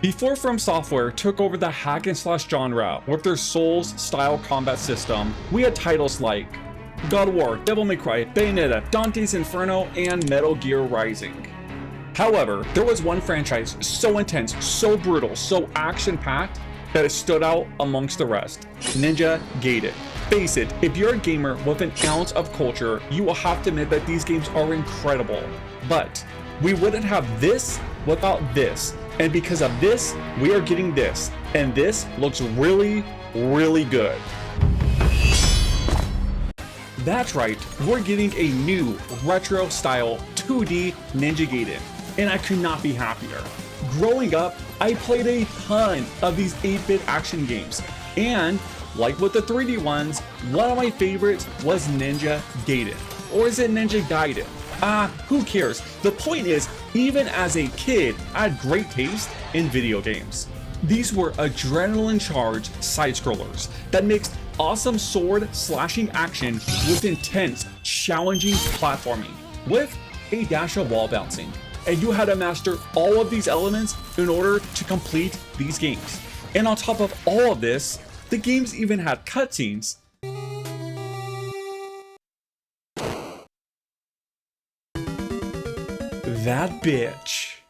Before From Software took over the hack and slash genre with their Souls style combat system, we had titles like God of War, Devil May Cry, Bayonetta, Dante's Inferno, and Metal Gear Rising. However, there was one franchise so intense, so brutal, so action-packed that it stood out amongst the rest: Ninja Gaiden. Face it, if you're a gamer with an ounce of culture, you will have to admit that these games are incredible. But we wouldn't have this without this. And because of this, we are getting this. And this looks really, really good. That's right, we're getting a new retro style 2D Ninja Gaiden. And I could not be happier. Growing up, I played a ton of these 8-bit action games. And like with the 3D ones, one of my favorites was Ninja Gaiden. Or is it Ninja Gaiden? Who cares? The point is, even as a kid, I had great taste in video games. These were adrenaline-charged side-scrollers that mixed awesome sword slashing action with intense, challenging platforming, with a dash of wall bouncing. And you had to master all of these elements in order to complete these games. And on top of all of this, the games even had cutscenes. That bitch.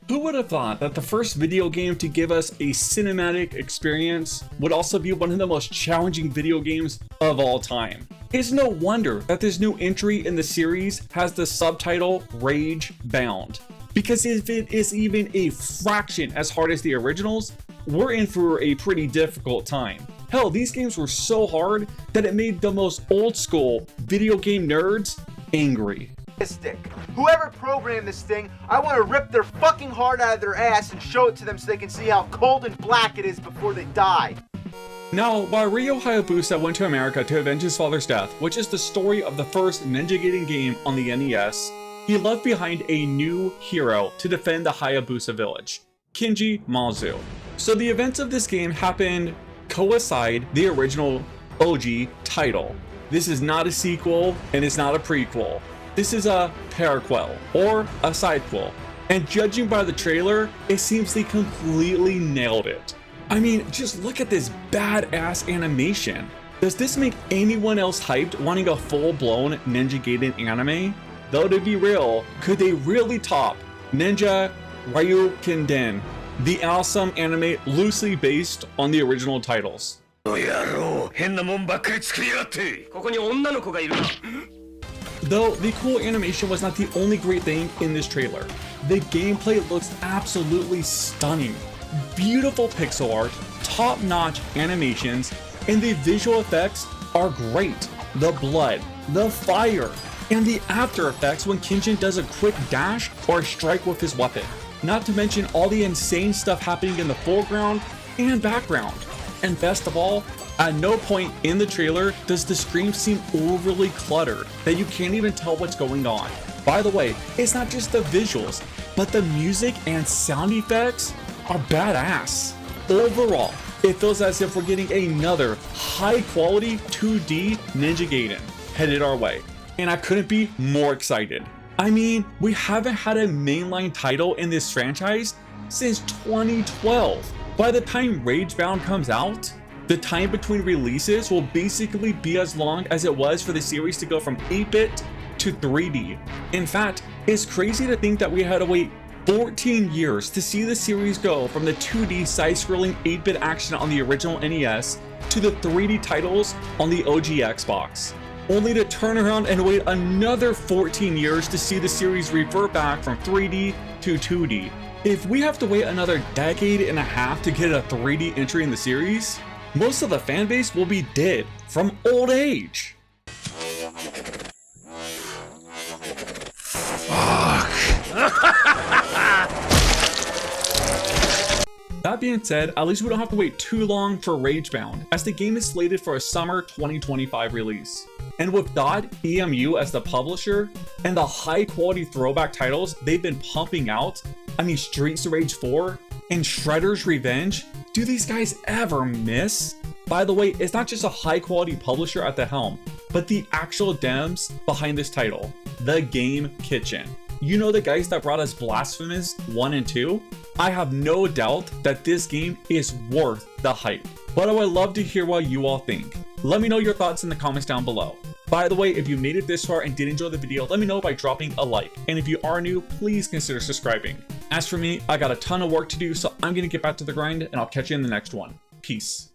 Who would have thought that the first video game to give us a cinematic experience would also be one of the most challenging video games of all time? It's no wonder that this new entry in the series has the subtitle Ragebound. Because if it is even a fraction as hard as the originals, we're in for a pretty difficult time. Hell, these games were so hard that it made the most old school video game nerds angry. Whoever programmed this thing, I want to rip their fucking heart out of their ass and show it to them so they can see how cold and black it is before they die. Now, while Ryo Hayabusa went to America to avenge his father's death, which is the story of the first Ninja Gaiden game on the NES, he left behind a new hero to defend the Hayabusa village, Kenji Mazu. So the events of this game happened coincide the original OG title. This is not a sequel and it's not a prequel. This is a paraquel or a sidequel. And judging by the trailer, it seems they completely nailed it. I mean, just look at this badass animation. Does this make anyone else hyped wanting a full-blown Ninja Gaiden anime? Though to be real, could they really top Ninja Gaiden, the awesome anime loosely based on the original titles? Though the cool animation was not the only great thing in this trailer. The gameplay looks absolutely stunning. Beautiful pixel art, top-notch animations, and the visual effects are great. The blood, the fire, and the after effects when Kenshin does a quick dash or a strike with his weapon. Not to mention all the insane stuff happening in the foreground and background. And best of all, at no point in the trailer does the screen seem overly cluttered that you can't even tell what's going on. By the way, it's not just the visuals, but the music and sound effects are badass. Overall, it feels as if we're getting another high quality 2D Ninja Gaiden headed our way. And I couldn't be more excited. I mean, we haven't had a mainline title in this franchise since 2012. By the time Ragebound comes out, the time between releases will basically be as long as it was for the series to go from 8-bit to 3D. In fact, it's crazy to think that we had to wait 14 years to see the series go from the 2D side-scrolling 8-bit action on the original NES to the 3D titles on the OG Xbox, only to turn around and wait another 14 years to see the series revert back from 3D to 2D. If we have to wait another decade and a half to get a 3D entry in the series, most of the fanbase will be dead from old age. That being said, at least we don't have to wait too long for Ragebound, as the game is slated for a summer 2025 release. And with DotEMU as the publisher, and the high quality throwback titles they've been pumping out, I mean Streets of Rage 4 and Shredder's Revenge, do these guys ever miss? By the way, it's not just a high quality publisher at the helm, but the actual devs behind this title, The Game Kitchen. You know the guys that brought us Blaphemous 1 and 2? I have no doubt that this game is worth the hype. But I would love to hear what you all think. Let me know your thoughts in the comments down below. By the way, if you made it this far and did enjoy the video, let me know by dropping a like. And if you are new, please consider subscribing. As for me, I got a ton of work to do, so I'm gonna get back to the grind, and I'll catch you in the next one. Peace.